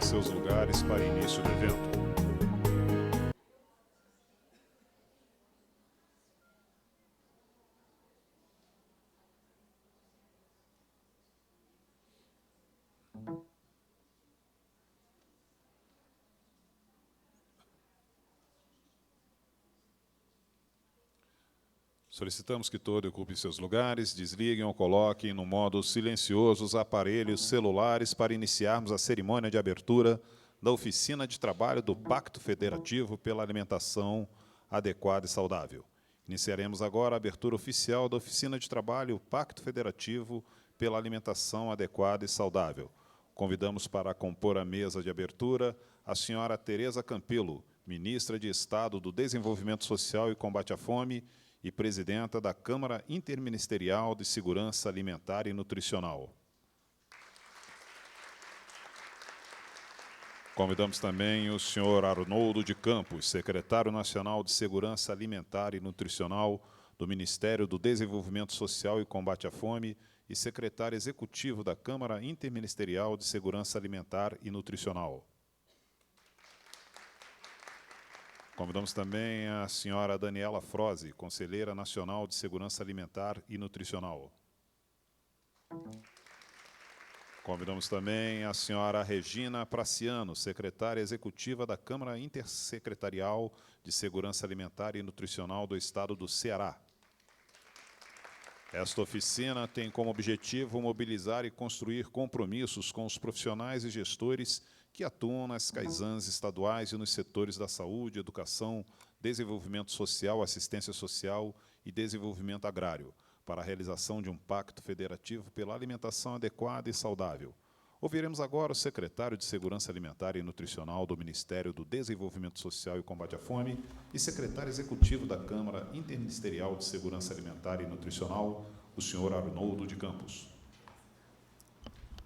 seus lugares para início do evento. Solicitamos que todos ocupem seus lugares, desliguem ou coloquem no modo silencioso os aparelhos celulares para iniciarmos a cerimônia de abertura da oficina de trabalho do Pacto Federativo pela Alimentação Adequada e Saudável. Iniciaremos agora a abertura oficial da oficina de trabalho Pacto Federativo pela Alimentação Adequada e Saudável. Convidamos para compor a mesa de abertura a senhora Tereza Campelo, ministra de Estado do Desenvolvimento Social e Combate à Fome, e presidenta da Câmara Interministerial de Segurança Alimentar e Nutricional. Convidamos também o senhor Arnoldo de Campos, secretário nacional de Segurança Alimentar e Nutricional do Ministério do Desenvolvimento Social e Combate à Fome e secretário executivo da Câmara Interministerial de Segurança Alimentar e Nutricional. Convidamos também a senhora Daniela Froze, conselheira nacional de Segurança Alimentar e Nutricional. Convidamos também a senhora Regina Praciano, secretária executiva da Câmara Intersecretarial de Segurança Alimentar e Nutricional do Estado do Ceará. Esta oficina tem como objetivo mobilizar e construir compromissos com os profissionais e gestores que atuam nas CAISANs estaduais e nos setores da saúde, educação, desenvolvimento social, assistência social e desenvolvimento agrário, para a realização de um pacto federativo pela alimentação adequada e saudável. Ouviremos agora o secretário de Segurança Alimentar e Nutricional do Ministério do Desenvolvimento Social e Combate à Fome e secretário executivo da Câmara Interministerial de Segurança Alimentar e Nutricional, o senhor Arnoldo de Campos.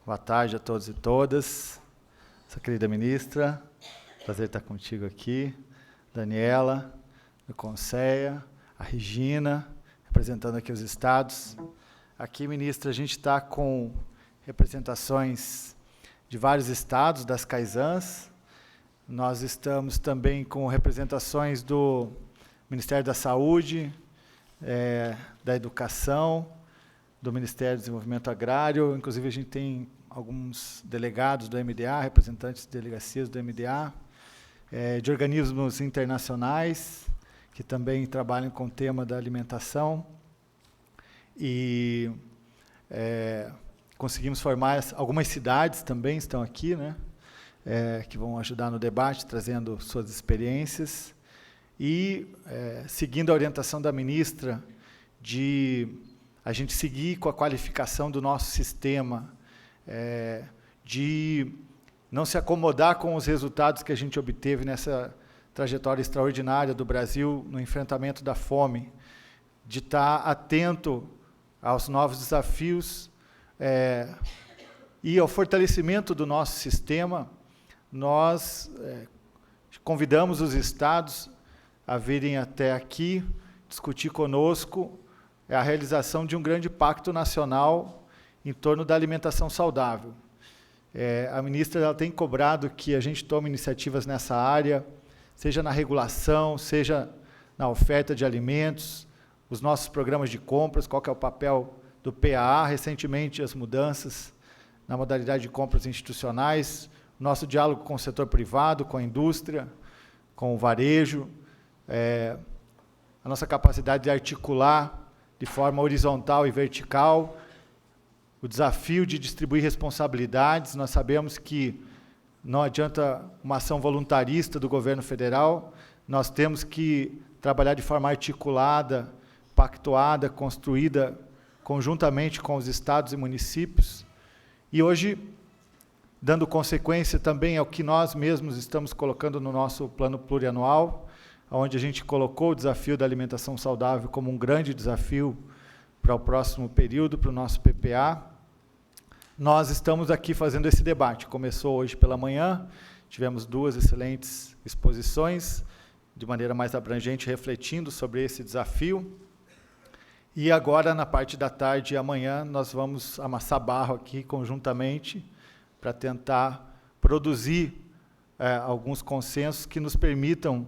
Boa tarde a todos e todas. Essa querida ministra, prazer estar contigo aqui, Daniela, do Conceia, a Regina, representando aqui os estados. Aqui, ministra, a gente está com representações de vários estados, das CAISANs. Nós estamos também com representações do Ministério da Saúde, da Educação, do Ministério do Desenvolvimento Agrário, inclusive a gente tem alguns delegados do MDA, representantes de delegacias do MDA, de organismos internacionais, que também trabalham com o tema da alimentação, e conseguimos formar, algumas cidades também estão aqui, né, que vão ajudar no debate, trazendo suas experiências, e seguindo a orientação da ministra de a gente seguir com a qualificação do nosso sistema, de não se acomodar com os resultados que a gente obteve nessa trajetória extraordinária do Brasil no enfrentamento da fome, de estar atento aos novos desafios e ao fortalecimento do nosso sistema. Nós convidamos os estados a virem até aqui, discutir conosco a realização de um grande pacto nacional em torno da alimentação saudável. A ministra ela tem cobrado que a gente tome iniciativas nessa área, seja na regulação, seja na oferta de alimentos, os nossos programas de compras, qual que é o papel do PAA, recentemente as mudanças na modalidade de compras institucionais, nosso diálogo com o setor privado, com a indústria, com o varejo, a nossa capacidade de articular de forma horizontal e vertical, o desafio de distribuir responsabilidades. Nós sabemos que não adianta uma ação voluntarista do governo federal, nós temos que trabalhar de forma articulada, pactuada, construída conjuntamente com os estados e municípios. E hoje, dando consequência também ao que nós mesmos estamos colocando no nosso plano plurianual, onde a gente colocou o desafio da alimentação saudável como um grande desafio para o próximo período, para o nosso PPA, nós estamos aqui fazendo esse debate. Começou hoje pela manhã, tivemos 2 excelentes exposições, de maneira mais abrangente, refletindo sobre esse desafio. E agora, na parte da tarde e amanhã, nós vamos amassar barro aqui conjuntamente para tentar produzir alguns consensos que nos permitam,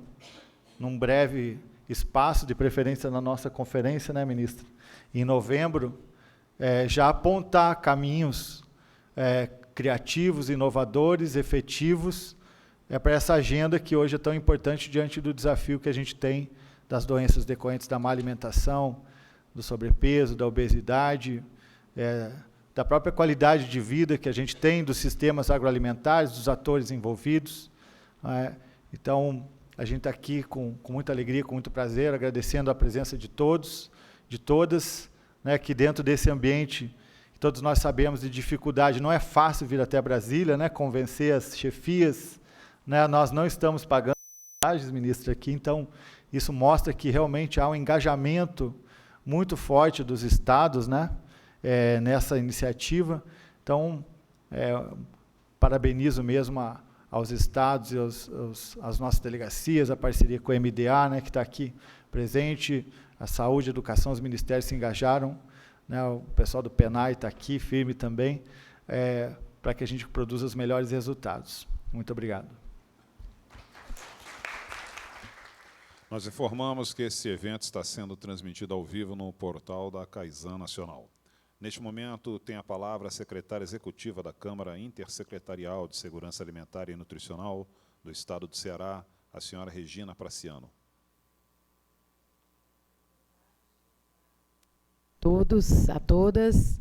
num breve espaço, de preferência na nossa conferência, né, ministra, em novembro, já apontar caminhos criativos, inovadores, efetivos, para essa agenda que hoje é tão importante diante do desafio que a gente tem das doenças decorrentes da má alimentação, do sobrepeso, da obesidade, da própria qualidade de vida que a gente tem dos sistemas agroalimentares, dos atores envolvidos. Então, a gente está aqui com muita alegria, com muito prazer, agradecendo a presença de todos, de todas, né, que dentro desse ambiente, todos nós sabemos de dificuldade, não é fácil vir até Brasília, né, convencer as chefias, né, nós não estamos pagando passagens, ministra, aqui, então isso mostra que realmente há um engajamento muito forte dos estados, né, nessa iniciativa. Então, parabenizo mesmo aos estados e às nossas delegacias, a parceria com a MDA, né, que está aqui presente, a saúde, a educação, os ministérios se engajaram, né, o pessoal do PENAI está aqui, firme também, para que a gente produza os melhores resultados. Muito obrigado. Nós informamos que esse evento está sendo transmitido ao vivo no portal da Kaizen Nacional. Neste momento, tem a palavra a secretária executiva da Câmara Intersecretarial de Segurança Alimentar e Nutricional do Estado do Ceará, a senhora Regina Praciano. Todos, a todas.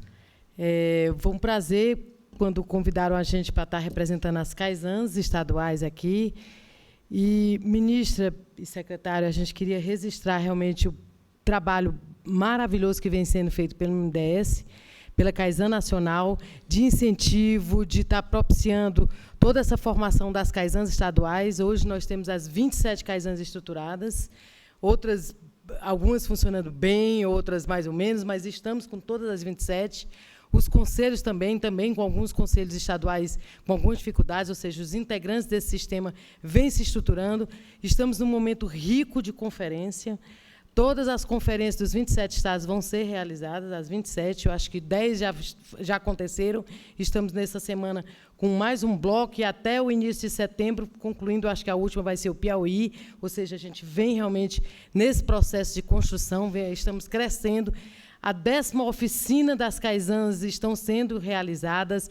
Foi um prazer quando convidaram a gente para estar representando as Kaizens estaduais aqui. E, ministra e secretário, a gente queria registrar realmente o trabalho maravilhoso que vem sendo feito pelo MDS, pela Kaizen Nacional, de incentivo, de estar propiciando toda essa formação das Kaizens estaduais. Hoje nós temos as 27 Kaizens estruturadas, outras, algumas funcionando bem, outras mais ou menos, mas estamos com todas as 27. Os conselhos também com alguns conselhos estaduais com algumas dificuldades, ou seja, os integrantes desse sistema vêm se estruturando. Estamos num momento rico de conferência. Todas as conferências dos 27 estados vão ser realizadas, as 27, eu acho que 10 já aconteceram. Estamos, nessa semana, com mais um bloco, e até o início de setembro, concluindo, acho que a última vai ser o Piauí, ou seja, a gente vem realmente nesse processo de construção, estamos crescendo. A 10ª oficina das Kaizens estão sendo realizadas.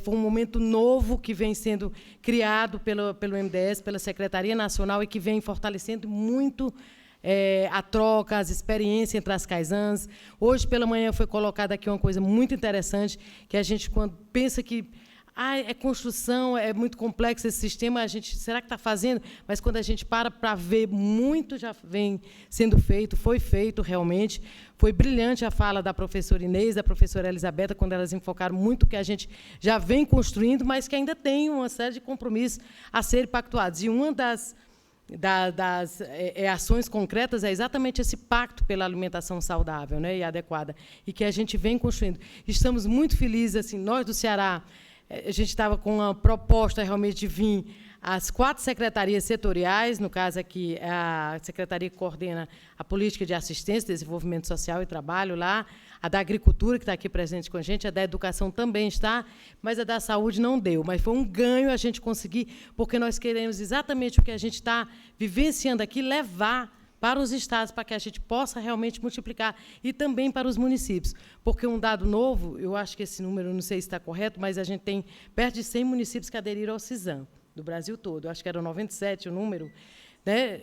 Foi um momento novo que vem sendo criado pelo MDS, pela Secretaria Nacional, e que vem fortalecendo muito a troca, as experiências entre as Kaizens. Hoje, pela manhã, foi colocada aqui uma coisa muito interessante, que a gente, quando pensa que é construção, é muito complexo esse sistema, a gente, será que está fazendo? Mas, quando a gente para ver, muito já vem sendo feito, foi feito realmente. Foi brilhante a fala da professora Inês, da professora Elizabeta, quando elas enfocaram muito o que a gente já vem construindo, mas que ainda tem uma série de compromissos a serem pactuados. E uma das ações concretas é exatamente esse pacto pela alimentação saudável, né, e adequada, e que a gente vem construindo. Estamos muito felizes, assim, nós do Ceará, a gente estava com uma proposta realmente de vir as 4 secretarias setoriais, no caso aqui, a secretaria que coordena a política de assistência, desenvolvimento social e trabalho lá, a da agricultura, que está aqui presente com a gente, a da educação também está, mas a da saúde não deu. Mas foi um ganho a gente conseguir, porque nós queremos exatamente o que a gente está vivenciando aqui, levar para os estados, para que a gente possa realmente multiplicar, e também para os municípios. Porque um dado novo, eu acho que esse número, não sei se está correto, mas a gente tem perto de 100 municípios que aderiram ao CISAM, do Brasil todo. Eu acho que era 97 o número, né?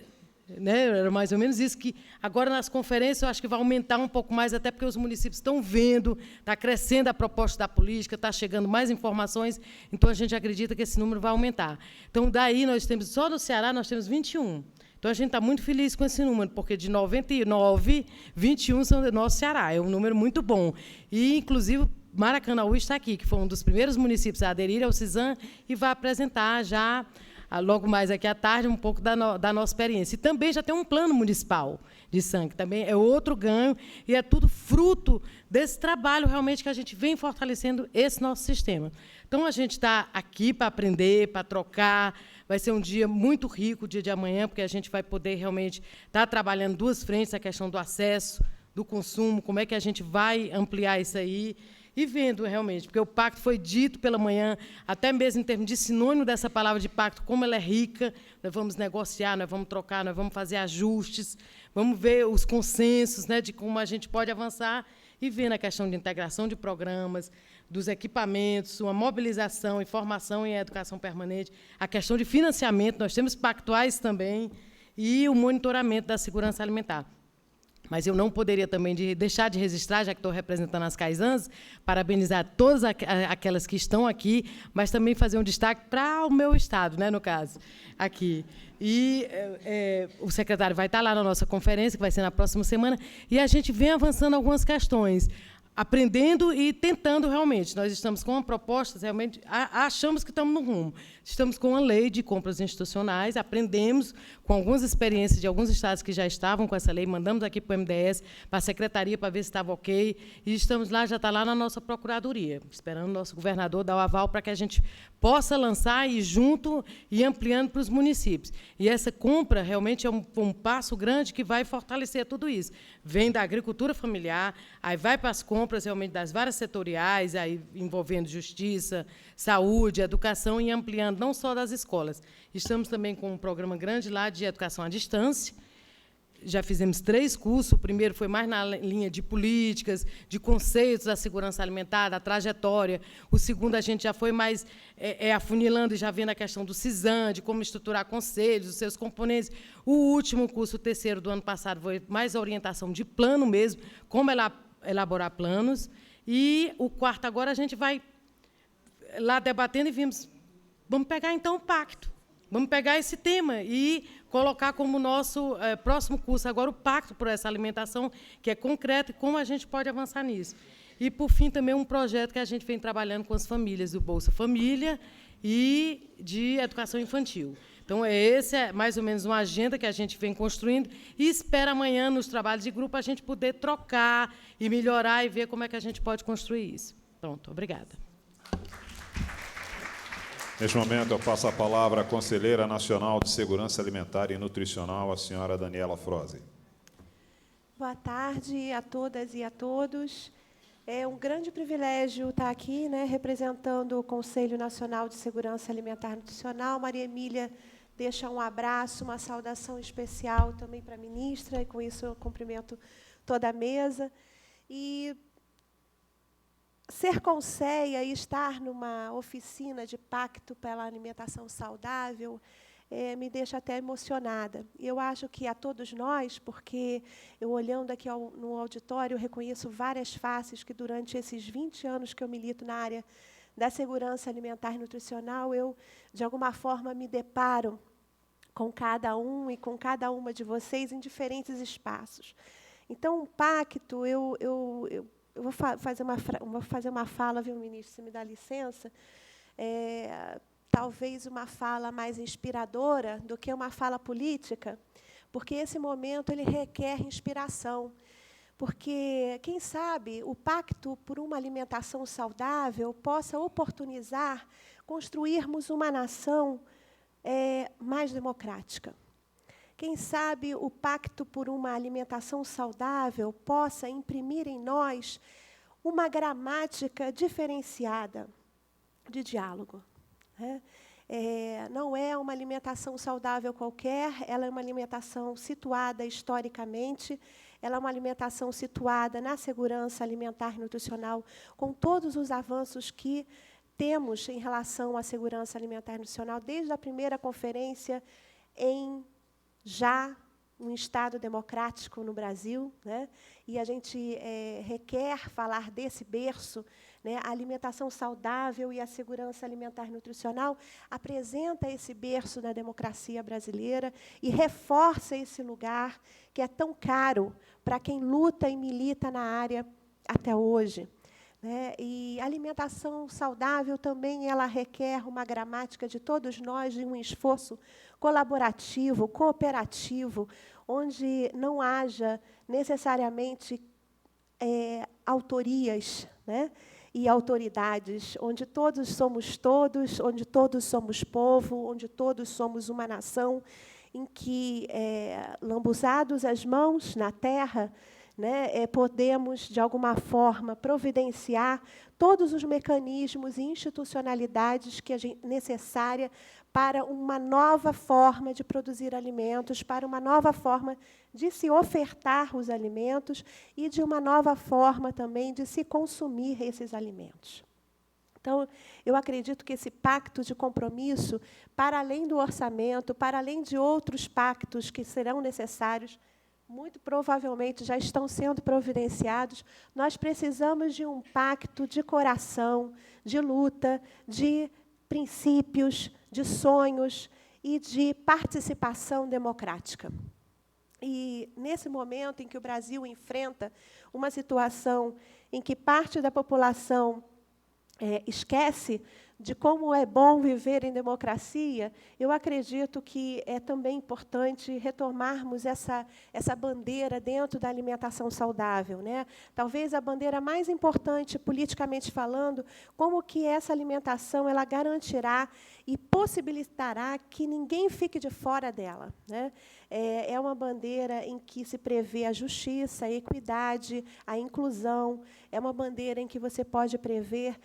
Era mais ou menos isso, que agora nas conferências eu acho que vai aumentar um pouco mais, até porque os municípios estão vendo, está crescendo a proposta da política, está chegando mais informações, então a gente acredita que esse número vai aumentar. Então, daí nós temos, só no Ceará, nós temos 21. Então, a gente está muito feliz com esse número, porque de 99, 21 são do nosso Ceará, é um número muito bom. E, inclusive, Maracanaú está aqui, que foi um dos primeiros municípios a aderir ao CISAM, e vai apresentar já, logo mais aqui à tarde, um pouco da nossa experiência. E também já tem um plano municipal de sangue, também é outro ganho, e é tudo fruto desse trabalho realmente que a gente vem fortalecendo esse nosso sistema. Então, a gente está aqui para aprender, para trocar. Vai ser um dia muito rico, o dia de amanhã, porque a gente vai poder realmente estar trabalhando 2 frentes, a questão do acesso, do consumo, como é que a gente vai ampliar isso aí. e vendo realmente, porque o pacto foi dito pela manhã, até mesmo em termos de sinônimo dessa palavra de pacto, como ela é rica, nós vamos negociar, nós vamos trocar, nós vamos fazer ajustes, vamos ver os consensos, né, de como a gente pode avançar, e ver na questão de integração de programas, dos equipamentos, uma mobilização, informação e educação permanente, a questão de financiamento, nós temos pactuais também, e o monitoramento da segurança alimentar. Mas eu não poderia também deixar de registrar, já que estou representando as Caisãs, parabenizar todas aquelas que estão aqui, mas também fazer um destaque para o meu estado, né, no caso, aqui. E o secretário vai estar lá na nossa conferência, que vai ser na próxima semana, e a gente vem avançando algumas questões, aprendendo e tentando realmente. Nós estamos com uma proposta, realmente, achamos que estamos no rumo. Estamos com uma lei de compras institucionais, aprendemos com algumas experiências de alguns estados que já estavam com essa lei, mandamos aqui para o MDS, para a secretaria, para ver se estava ok, e estamos lá, já está lá na nossa procuradoria, esperando o nosso governador dar o aval para que a gente possa lançar e junto e ampliando para os municípios. E essa compra realmente é um passo grande que vai fortalecer tudo isso. Vem da agricultura familiar, aí vai para as compras realmente das várias setoriais, aí envolvendo justiça, saúde, educação e ampliando não só das escolas. Estamos também com um programa grande lá de educação à distância. Já fizemos 3 cursos. O primeiro foi mais na linha de políticas, de conceitos da segurança alimentar, da trajetória. O segundo, a gente já foi mais afunilando e já vendo a questão do CISAM, de como estruturar conselhos, os seus componentes. O último curso, o terceiro do ano passado, foi mais orientação de plano mesmo, como elaborar planos. E o quarto, agora, a gente vai lá debatendo e vimos, vamos pegar, então, o pacto. Vamos pegar esse tema e colocar como nosso próximo curso agora o Pacto por essa alimentação, que é concreto, e como a gente pode avançar nisso. E, por fim, também um projeto que a gente vem trabalhando com as famílias, do Bolsa Família e de educação infantil. Então, essa é mais ou menos uma agenda que a gente vem construindo e espera amanhã, nos trabalhos de grupo, a gente poder trocar e melhorar e ver como é que a gente pode construir isso. Pronto, obrigada. Neste momento, eu passo a palavra à Conselheira Nacional de Segurança Alimentar e Nutricional, a senhora Daniela Froze. Boa tarde a todas e a todos. É um grande privilégio estar aqui, né, representando o Conselho Nacional de Segurança Alimentar e Nutricional. Maria Emília deixa um abraço, uma saudação especial também para a ministra, e com isso eu cumprimento toda a mesa. E ser conselheira e estar numa oficina de pacto pela alimentação saudável me deixa até emocionada. E eu acho que a todos nós, porque eu, olhando aqui no auditório, reconheço várias faces que, durante esses 20 anos que eu milito na área da segurança alimentar e nutricional, eu, de alguma forma, me deparo com cada um e com cada uma de vocês em diferentes espaços. Então, um pacto, eu vou fazer uma fala, viu, ministro, se me dá licença, talvez uma fala mais inspiradora do que uma fala política, porque esse momento ele requer inspiração. Porque, quem sabe, o pacto por uma alimentação saudável possa oportunizar construirmos uma nação mais democrática. Quem sabe o pacto por uma alimentação saudável possa imprimir em nós uma gramática diferenciada de diálogo. Não é uma alimentação saudável qualquer, ela é uma alimentação situada historicamente, ela é uma alimentação situada na segurança alimentar e nutricional, com todos os avanços que temos em relação à segurança alimentar e nutricional, desde a primeira conferência já um Estado democrático no Brasil, né? E a gente requer falar desse berço, né? A alimentação saudável e a segurança alimentar e nutricional apresenta esse berço da democracia brasileira e reforça esse lugar que é tão caro para quem luta e milita na área até hoje. E a alimentação saudável também ela requer uma gramática de todos nós, de um esforço colaborativo, cooperativo, onde não haja necessariamente autorias, né, e autoridades, onde todos, onde todos somos povo, onde todos somos uma nação, em que, lambuzados as mãos na terra, né, podemos, de alguma forma, providenciar todos os mecanismos e institucionalidades que necessária para uma nova forma de produzir alimentos, para uma nova forma de se ofertar os alimentos e de uma nova forma também de se consumir esses alimentos. Então, eu acredito que esse pacto de compromisso, para além do orçamento, para além de outros pactos que serão necessários, muito provavelmente já estão sendo providenciados, nós precisamos de um pacto de coração, de luta, de princípios, de sonhos e de participação democrática. E, nesse momento em que o Brasil enfrenta uma situação em que parte da população esquece de como é bom viver em democracia, eu acredito que é também importante retomarmos essa bandeira dentro da alimentação saudável, né? Talvez a bandeira mais importante, politicamente falando, como que essa alimentação ela garantirá e possibilitará que ninguém fique de fora dela, né? É uma bandeira em que se prevê a justiça, a equidade, a inclusão. É uma bandeira em que você pode prever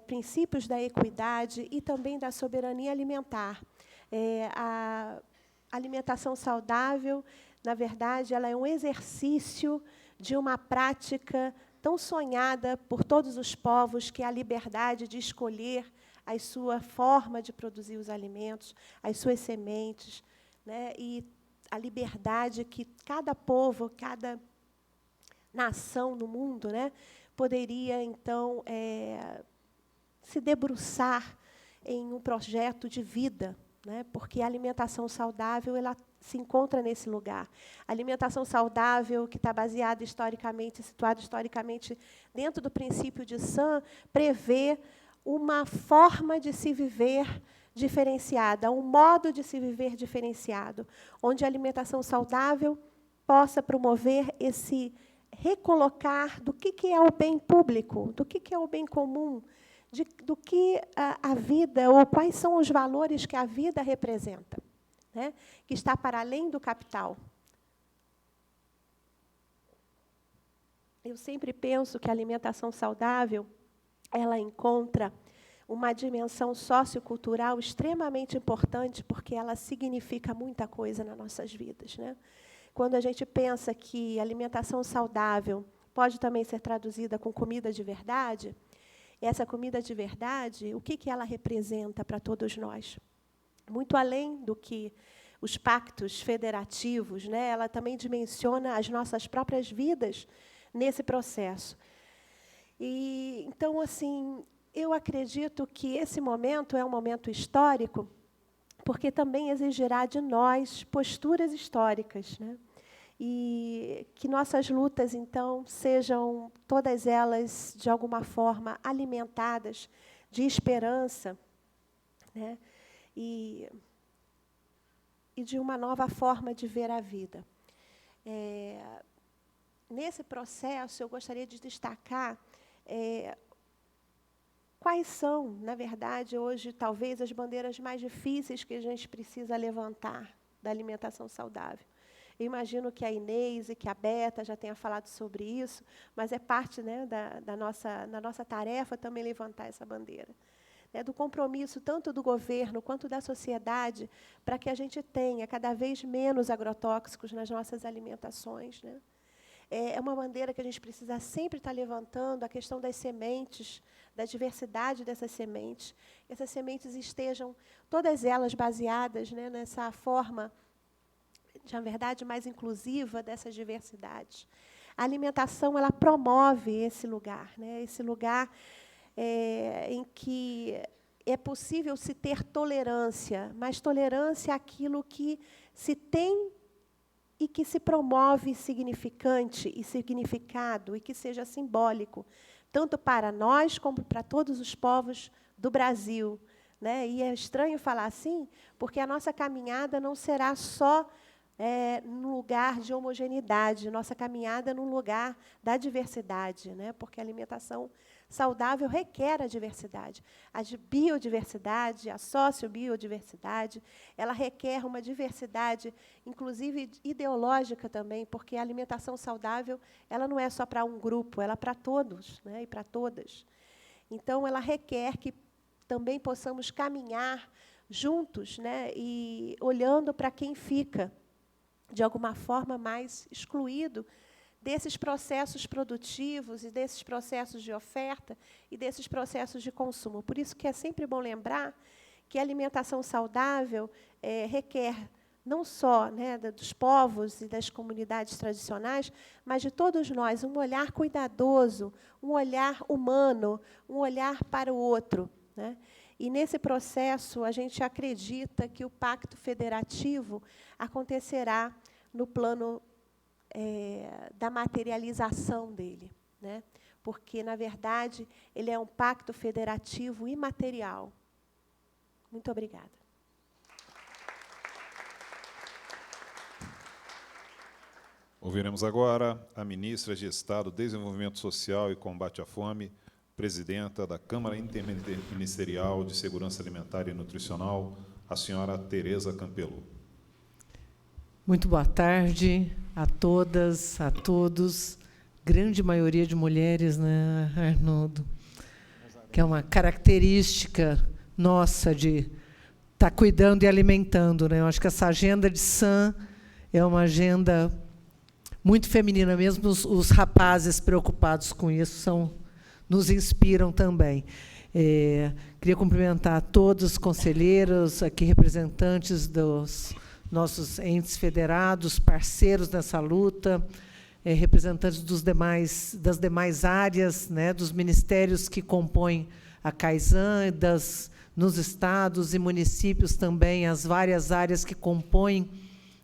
princípios da equidade e também da soberania alimentar. A alimentação saudável, na verdade, ela é um exercício de uma prática tão sonhada por todos os povos, que é a liberdade de escolher a sua forma de produzir os alimentos, as suas sementes, né? E a liberdade que cada povo, cada nação no mundo, né, poderia, então, se debruçar em um projeto de vida, né, porque a alimentação saudável ela se encontra nesse lugar. A alimentação saudável, que está baseada historicamente, situada historicamente dentro do princípio de San, prevê uma forma de se viver diferenciada, um modo de se viver diferenciado, onde a alimentação saudável possa promover esse recolocar do que é o bem público, do que é o bem comum, do que a vida, ou quais são os valores que a vida representa, né? Que está para além do capital. Eu sempre penso que a alimentação saudável ela encontra uma dimensão sociocultural extremamente importante, porque ela significa muita coisa nas nossas vidas, né? Quando a gente pensa que alimentação saudável pode também ser traduzida com comida de verdade, essa comida de verdade, o que ela representa para todos nós? Muito além do que os pactos federativos, né? Ela também dimensiona as nossas próprias vidas nesse processo. E, então, assim, eu acredito que esse momento é um momento histórico, porque também exigirá de nós posturas históricas, né? E que nossas lutas, então, sejam todas elas, de alguma forma, alimentadas de esperança, né? E de uma nova forma de ver a vida. Nesse processo, eu gostaria de destacar quais são, na verdade, hoje, talvez, as bandeiras mais difíceis que a gente precisa levantar da alimentação saudável. Eu imagino que a Inês e que a Beta já tenham falado sobre isso, mas é parte, né, da nossa tarefa também levantar essa bandeira. Do compromisso tanto do governo quanto da sociedade para que a gente tenha cada vez menos agrotóxicos nas nossas alimentações, né? É uma bandeira que a gente precisa sempre estar levantando, a questão das sementes, da diversidade dessas sementes. Que essas sementes estejam, todas elas baseadas, né, nessa forma, na verdade, mais inclusiva dessas diversidades. A alimentação ela promove esse lugar, né, esse lugar em que é possível se ter tolerância, mas tolerância àquilo que se tem e que se promove significante e significado, e que seja simbólico, tanto para nós como para todos os povos do Brasil, né? E é estranho falar assim, porque a nossa caminhada não será só no lugar de homogeneidade, nossa caminhada no lugar da diversidade, né? Porque a alimentação saudável requer a diversidade. A biodiversidade, a sociobiodiversidade, ela requer uma diversidade, inclusive ideológica também, porque a alimentação saudável ela não é só para um grupo, ela é para todos, né, e para todas. Então, ela requer que também possamos caminhar juntos, né, e olhando para quem fica, de alguma forma, mais excluído desses processos produtivos e desses processos de oferta e desses processos de consumo. Por isso que é sempre bom lembrar que a alimentação saudável requer não só, né, dos povos e das comunidades tradicionais, mas de todos nós, um olhar cuidadoso, um olhar humano, um olhar para o outro, né? E, nesse processo, a gente acredita que o Pacto Federativo acontecerá no plano da materialização dele, né? Porque, na verdade, ele é um pacto federativo imaterial. Muito obrigada. Ouviremos agora a ministra de Estado, Desenvolvimento Social e Combate à Fome, presidenta da Câmara Interministerial de Segurança Alimentar e Nutricional, a senhora Tereza Campelo. Muito boa tarde a todas, a todos. Grande maioria de mulheres, né, Arnoldo? Que é uma característica nossa de estar cuidando e alimentando, né? Eu acho que essa agenda de SAM é uma agenda muito feminina, mesmo os rapazes preocupados com isso nos inspiram também. Queria cumprimentar todos os conselheiros, aqui representantes dos nossos entes federados, parceiros nessa luta, representantes das demais áreas, né, dos ministérios que compõem a CAISAN, nos estados e municípios também, as várias áreas que compõem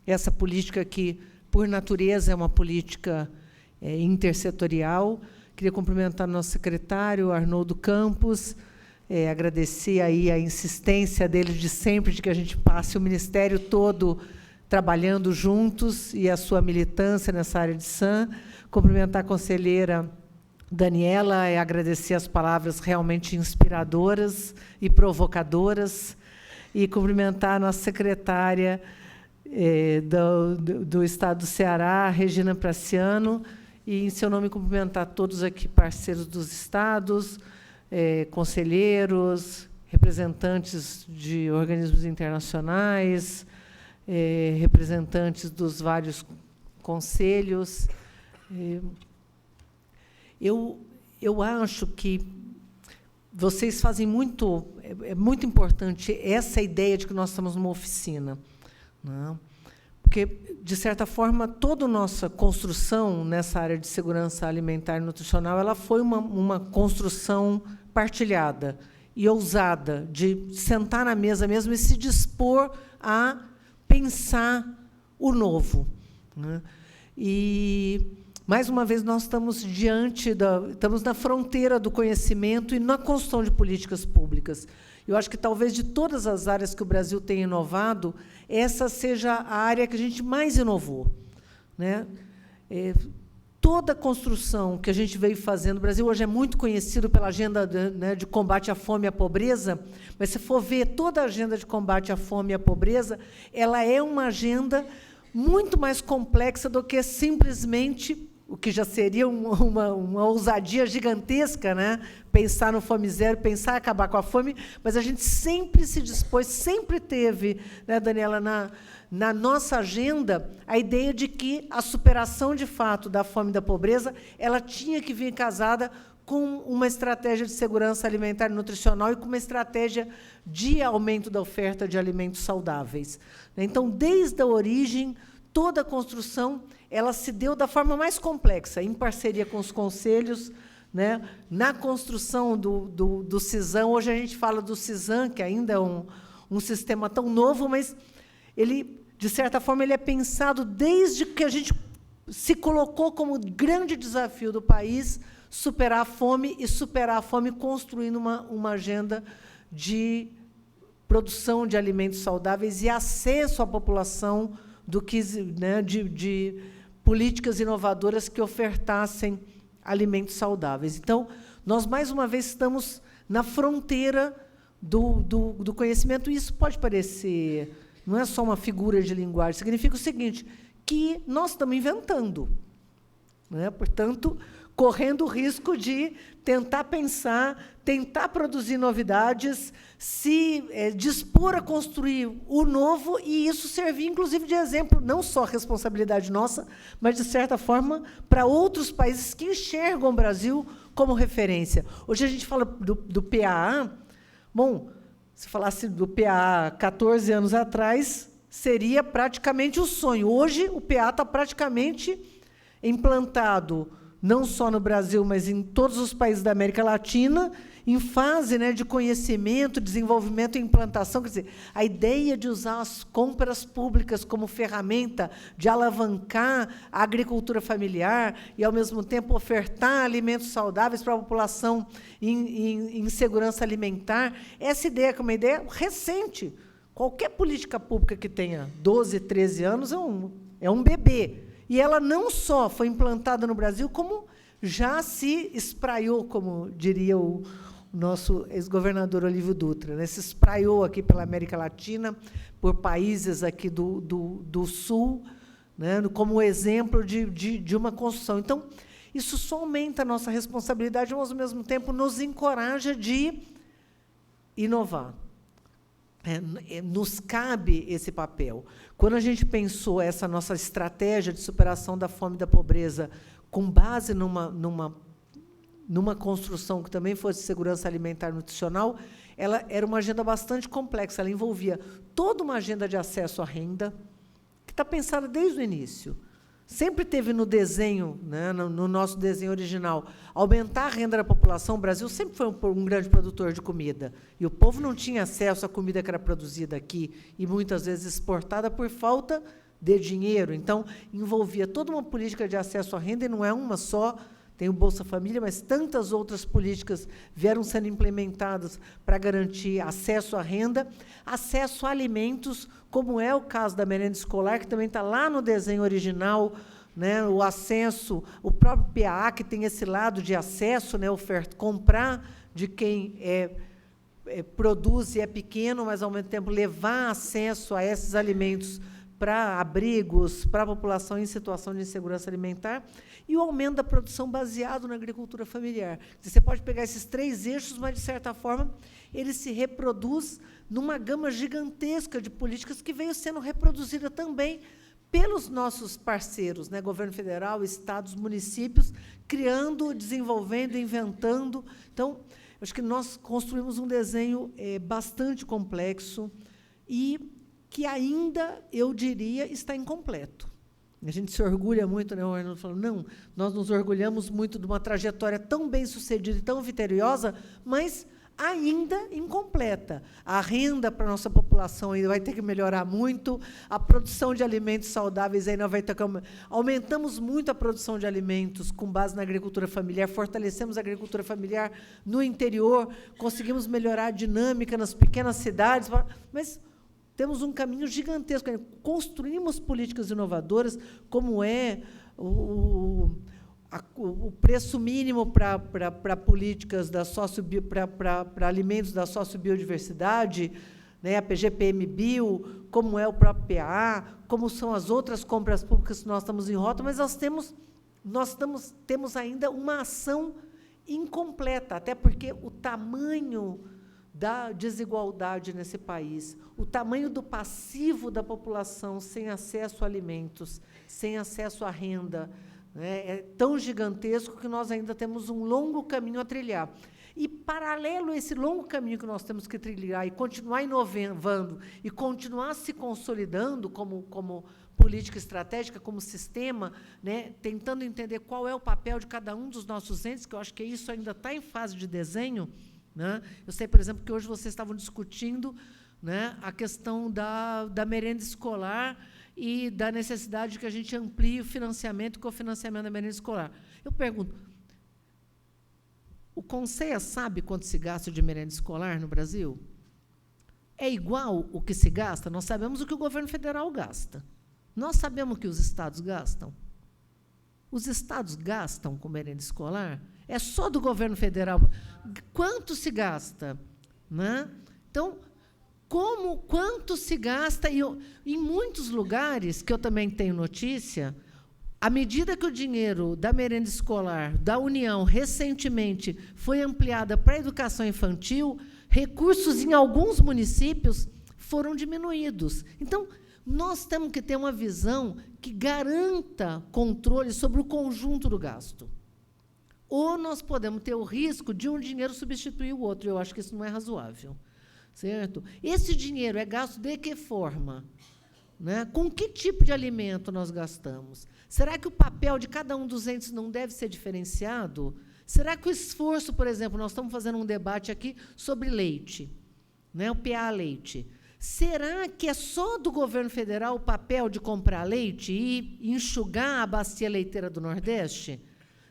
essa política que, por natureza, é uma política intersetorial. Queria cumprimentar nosso secretário, Arnoldo Campos, agradecer aí a insistência dele de sempre, de que a gente passe o Ministério todo trabalhando juntos e a sua militância nessa área de SAM. Cumprimentar a conselheira Daniela e agradecer as palavras realmente inspiradoras e provocadoras. E cumprimentar a nossa secretária do Estado do Ceará, Regina Praciano, e, em seu nome, cumprimentar todos aqui, parceiros dos estados, conselheiros, representantes de organismos internacionais, representantes dos vários conselhos. Eu acho que vocês fazem muito... É muito importante essa ideia de que nós estamos numa oficina, né? Porque, de certa forma, toda a nossa construção nessa área de segurança alimentar e nutricional ela foi uma construção partilhada e ousada, de sentar na mesa mesmo e se dispor a pensar o novo, né? E, mais uma vez, nós estamos estamos na fronteira do conhecimento e na construção de políticas públicas. Eu acho que, talvez, de todas as áreas que o Brasil tem inovado, essa seja a área que a gente mais inovou, né? Toda a construção que a gente veio fazendo, o Brasil hoje é muito conhecido pela agenda de combate à fome e à pobreza, mas, se for ver toda a agenda de combate à fome e à pobreza, ela é uma agenda muito mais complexa do que simplesmente o que já seria uma ousadia gigantesca, né? Pensar no Fome Zero, pensar em acabar com a fome, mas a gente sempre se dispôs, sempre teve, né, Daniela, na nossa agenda, a ideia de que a superação, de fato, da fome e da pobreza ela tinha que vir casada com uma estratégia de segurança alimentar e nutricional e com uma estratégia de aumento da oferta de alimentos saudáveis. Então, desde a origem, toda a construção ela se deu da forma mais complexa, em parceria com os conselhos, né, na construção do CISAM. Hoje a gente fala do CISAM, que ainda é um sistema tão novo, mas ele, de certa forma, ele é pensado desde que a gente se colocou como grande desafio do país superar a fome e superar a fome construindo uma agenda de produção de alimentos saudáveis e acesso à população de políticas inovadoras que ofertassem alimentos saudáveis. Então, nós, mais uma vez, estamos na fronteira do conhecimento. E isso pode parecer, não é só uma figura de linguagem, significa o seguinte, que nós estamos inventando, né? Portanto, correndo o risco de tentar pensar, tentar produzir novidades, se dispor a construir o novo, e isso servir, inclusive, de exemplo, não só responsabilidade nossa, mas, de certa forma, para outros países que enxergam o Brasil como referência. Hoje a gente fala do PAA. Bom, se falasse do PAA 14 anos atrás, seria praticamente o sonho. Hoje, o PAA está praticamente implantado, não só no Brasil, mas em todos os países da América Latina, em fase, né, de conhecimento, desenvolvimento e implantação. Quer dizer, a ideia de usar as compras públicas como ferramenta de alavancar a agricultura familiar e, ao mesmo tempo, ofertar alimentos saudáveis para a população em segurança alimentar, essa ideia é uma ideia recente. Qualquer política pública que tenha 12, 13 anos é um bebê. E ela não só foi implantada no Brasil, como já se espraiou, como diria o nosso ex-governador Olívio Dutra, né? Se espraiou aqui pela América Latina, por países aqui do Sul, né? Como exemplo de uma construção. Então, isso só aumenta a nossa responsabilidade, mas, ao mesmo tempo, nos encoraja de inovar. Nos cabe esse papel. Quando a gente pensou essa nossa estratégia de superação da fome e da pobreza com base numa construção que também fosse segurança alimentar e nutricional, ela era uma agenda bastante complexa. Ela envolvia toda uma agenda de acesso à renda, que está pensada desde o início. Sempre teve no desenho, né, no nosso desenho original, aumentar a renda da população. O Brasil sempre foi um grande produtor de comida, e o povo não tinha acesso à comida que era produzida aqui, e muitas vezes exportada por falta de dinheiro. Então, envolvia toda uma política de acesso à renda, e não é uma só, tem o Bolsa Família, mas tantas outras políticas vieram sendo implementadas para garantir acesso à renda, acesso a alimentos, como é o caso da merenda escolar, que também está lá no desenho original, né, o acesso, o próprio PAA, que tem esse lado de acesso, né, oferta, comprar de quem produz e é pequeno, mas, ao mesmo tempo, levar acesso a esses alimentos para abrigos, para a população em situação de insegurança alimentar, e o aumento da produção baseado na agricultura familiar. Você pode pegar esses 3 eixos, mas, de certa forma, ele se reproduz numa gama gigantesca de políticas que veio sendo reproduzida também pelos nossos parceiros, né, governo federal, estados, municípios, criando, desenvolvendo, inventando. Então, acho que nós construímos um desenho bastante complexo e que ainda, eu diria, está incompleto. A gente se orgulha muito, né, o Arnaldo falou, não, nós nos orgulhamos muito de uma trajetória tão bem-sucedida e tão vitoriosa, mas ainda incompleta. A renda para a nossa população ainda vai ter que melhorar muito, a produção de alimentos saudáveis ainda vai ter que... Aumentamos muito a produção de alimentos com base na agricultura familiar, fortalecemos a agricultura familiar no interior, conseguimos melhorar a dinâmica nas pequenas cidades, mas temos um caminho gigantesco. Construímos políticas inovadoras, como é o preço mínimo para políticas para alimentos da sociobiodiversidade, né, a PGPM-Bio, como é o próprio PAA, como são as outras compras públicas que nós estamos em rota, mas temos ainda uma ação incompleta, até porque o tamanho da desigualdade nesse país, o tamanho do passivo da população sem acesso a alimentos, sem acesso à renda, né, é tão gigantesco que nós ainda temos um longo caminho a trilhar. E, paralelo a esse longo caminho que nós temos que trilhar e continuar inovando e continuar se consolidando como política estratégica, como sistema, né, tentando entender qual é o papel de cada um dos nossos entes, que eu acho que isso ainda está em fase de desenho, né? Eu sei, por exemplo, que hoje vocês estavam discutindo, né, a questão da merenda escolar e da necessidade de que a gente amplie o financiamento e cofinanciamento da merenda escolar. Eu pergunto, o Conceia sabe quanto se gasta de merenda escolar no Brasil? É igual o que se gasta? Nós sabemos o que o governo federal gasta. Nós sabemos o que os estados gastam. Os estados gastam com merenda escolar? É só do governo federal. Quanto se gasta? Né? Então, quanto se gasta? E em muitos lugares, que eu também tenho notícia, à medida que o dinheiro da merenda escolar, da União, recentemente foi ampliada para a educação infantil, recursos em alguns municípios foram diminuídos. Então, nós temos que ter uma visão que garanta controle sobre o conjunto do gasto. Ou nós podemos ter o risco de um dinheiro substituir o outro. Eu acho que isso não é razoável. Certo? Esse dinheiro é gasto de que forma? Né? Com que tipo de alimento nós gastamos? Será que o papel de cada um dos entes não deve ser diferenciado? Será que o esforço, por exemplo, nós estamos fazendo um debate aqui sobre leite, né, o PA leite. Será que é só do governo federal o papel de comprar leite e enxugar a bacia leiteira do Nordeste?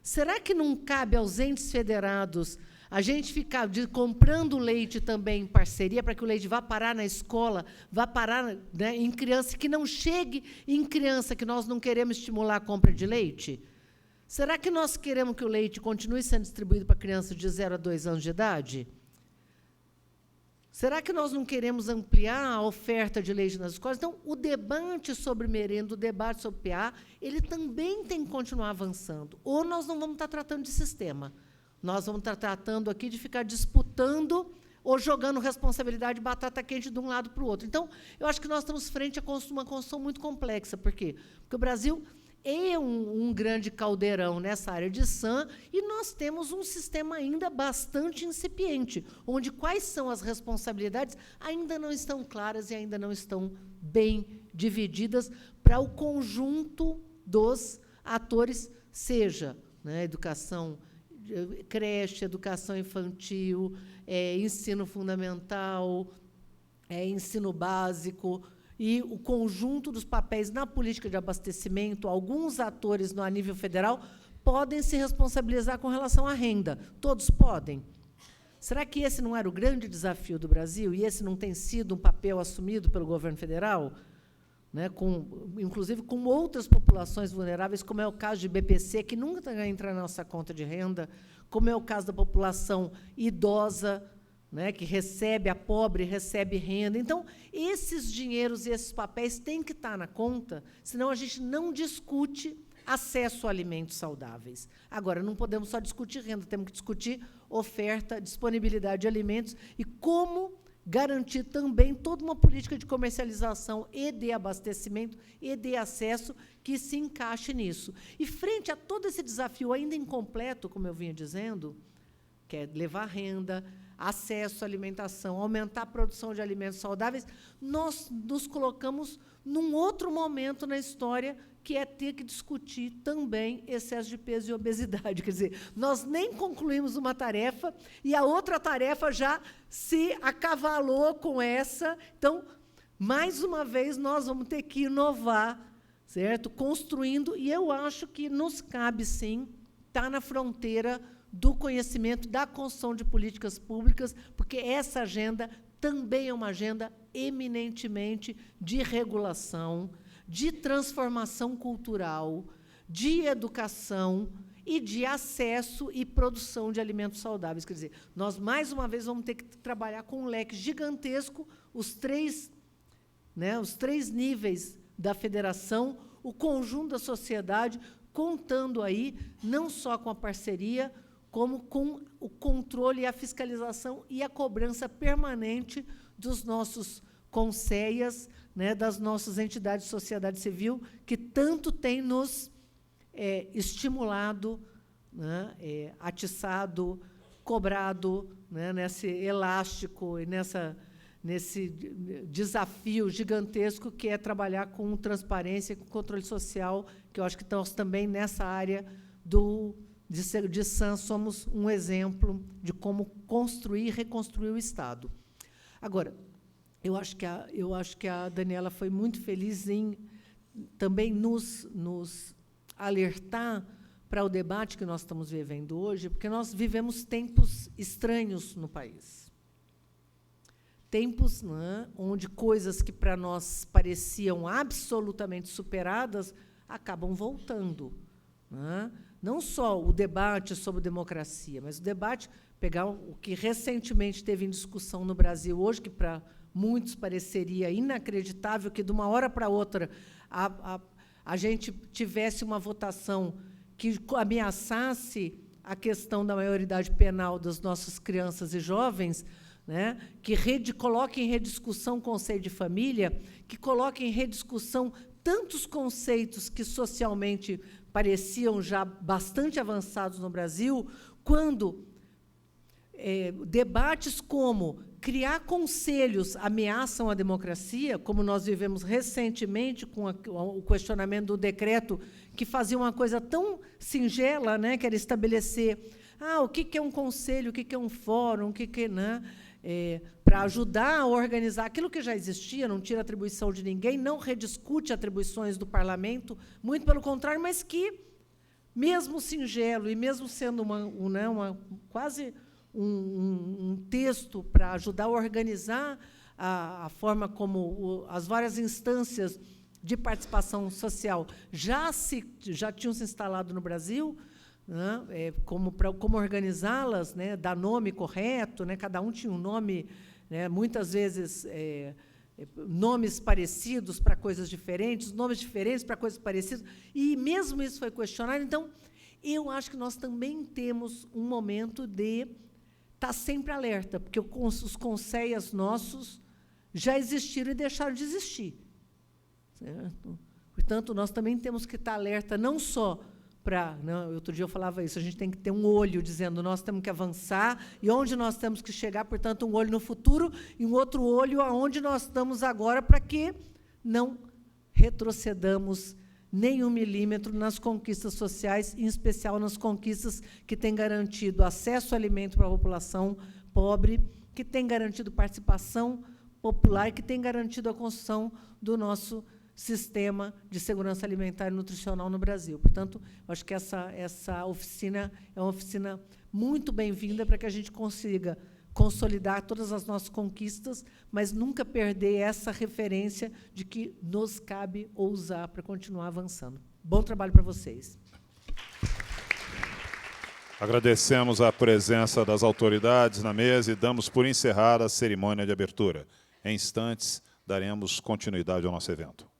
Será que não cabe aos entes federados a gente ficar comprando leite também em parceria para que o leite vá parar na escola, vá parar, né, em criança, que não chegue em criança que nós não queremos estimular a compra de leite? Será que nós queremos que o leite continue sendo distribuído para crianças de 0 a 2 anos de idade? Será que nós não queremos ampliar a oferta de leite nas escolas? Então, o debate sobre merenda, o debate sobre PA, ele também tem que continuar avançando. Ou nós não vamos estar tratando de sistema. Nós vamos estar tratando aqui de ficar disputando ou jogando responsabilidade de batata quente de um lado para o outro. Então, eu acho que nós estamos frente a uma construção muito complexa. Por quê? Porque o Brasil é um grande caldeirão nessa área de SAM e nós temos um sistema ainda bastante incipiente, onde quais são as responsabilidades ainda não estão claras e ainda não estão bem divididas para o conjunto dos atores, seja, né, educação, creche, educação infantil, ensino fundamental, ensino básico, e o conjunto dos papéis na política de abastecimento. Alguns atores, no nível federal, podem se responsabilizar com relação à renda. Todos podem. Será que esse não era o grande desafio do Brasil? E esse não tem sido um papel assumido pelo governo federal? Né, inclusive com outras populações vulneráveis, como é o caso de BPC, que nunca entra na nossa conta de renda, como é o caso da população idosa, né, que recebe, a pobre recebe renda. Então, esses dinheiros e esses papéis têm que estar na conta, senão a gente não discute acesso a alimentos saudáveis. Agora, não podemos só discutir renda, temos que discutir oferta, disponibilidade de alimentos e como garantir também toda uma política de comercialização e de abastecimento e de acesso que se encaixe nisso. E, frente a todo esse desafio ainda incompleto, como eu vinha dizendo, que é levar renda, acesso à alimentação, aumentar a produção de alimentos saudáveis, nós nos colocamos num outro momento na história, que é ter que discutir também excesso de peso e obesidade. Quer dizer, nós nem concluímos uma tarefa e a outra tarefa já se acavalou com essa. Então, mais uma vez, nós vamos ter que inovar, certo? Construindo, e eu acho que nos cabe, sim, estar na fronteira do conhecimento, da construção de políticas públicas, porque essa agenda também é uma agenda eminentemente de regulação, de transformação cultural, de educação e de acesso e produção de alimentos saudáveis. Quer dizer, nós, mais uma vez, vamos ter que trabalhar com um leque gigantesco, os três níveis da federação, o conjunto da sociedade, contando aí não só com a parceria, como com o controle e a fiscalização e a cobrança permanente dos nossos conselhos, né, das nossas entidades de sociedade civil, que tanto têm nos estimulado, né, atiçado, cobrado, né, nesse elástico e nesse desafio gigantesco que é trabalhar com transparência e com controle social, que eu acho que nós também, nessa área de SAM, somos um exemplo de como construir e reconstruir o Estado. Agora, eu acho que a Daniela foi muito feliz em também nos alertar para o debate que nós estamos vivendo hoje, porque nós vivemos tempos estranhos no país. Tempos, né, onde coisas que para nós pareciam absolutamente superadas acabam voltando. Né? não só o debate sobre democracia, mas o debate, pegar o que recentemente teve em discussão no Brasil hoje, que para muitos pareceria inacreditável que, de uma hora para outra, a gente tivesse uma votação que ameaçasse a questão da maioridade penal das nossas crianças e jovens, né, que coloque em rediscussão o conceito de família, que coloque em rediscussão tantos conceitos que socialmente pareciam já bastante avançados no Brasil, quando debates como criar conselhos ameaçam a democracia, como nós vivemos recentemente com o questionamento do decreto, que fazia uma coisa tão singela, né, que era estabelecer o que é um conselho, o que é um fórum, né, para ajudar a organizar aquilo que já existia, não tira atribuição de ninguém, não rediscute atribuições do parlamento, muito pelo contrário, mas que, mesmo singelo e mesmo sendo quase um texto para ajudar a organizar a forma como as várias instâncias de participação social já tinham se instalado no Brasil, né, como organizá-las, né, dar nome correto, né, cada um tinha um nome, né, muitas vezes nomes parecidos para coisas diferentes, nomes diferentes para coisas parecidas, e mesmo isso foi questionado. Então, eu acho que nós também temos um momento de estar sempre alerta, porque os conselhos nossos já existiram e deixaram de existir. Certo? Portanto, nós também temos que estar alerta, não só para... outro dia eu falava isso, a gente tem que ter um olho dizendo nós temos que avançar e onde nós temos que chegar, portanto, um olho no futuro e um outro olho aonde nós estamos agora, para que não retrocedamos nem 1 milímetro nas conquistas sociais, em especial nas conquistas que têm garantido acesso ao alimento para a população pobre, que têm garantido participação popular, que têm garantido a construção do nosso sistema de segurança alimentar e nutricional no Brasil. Portanto, acho que essa oficina é uma oficina muito bem-vinda para que a gente consiga consolidar todas as nossas conquistas, mas nunca perder essa referência de que nos cabe ousar para continuar avançando. Bom trabalho para vocês. Agradecemos a presença das autoridades na mesa e damos por encerrada a cerimônia de abertura. Em instantes, daremos continuidade ao nosso evento.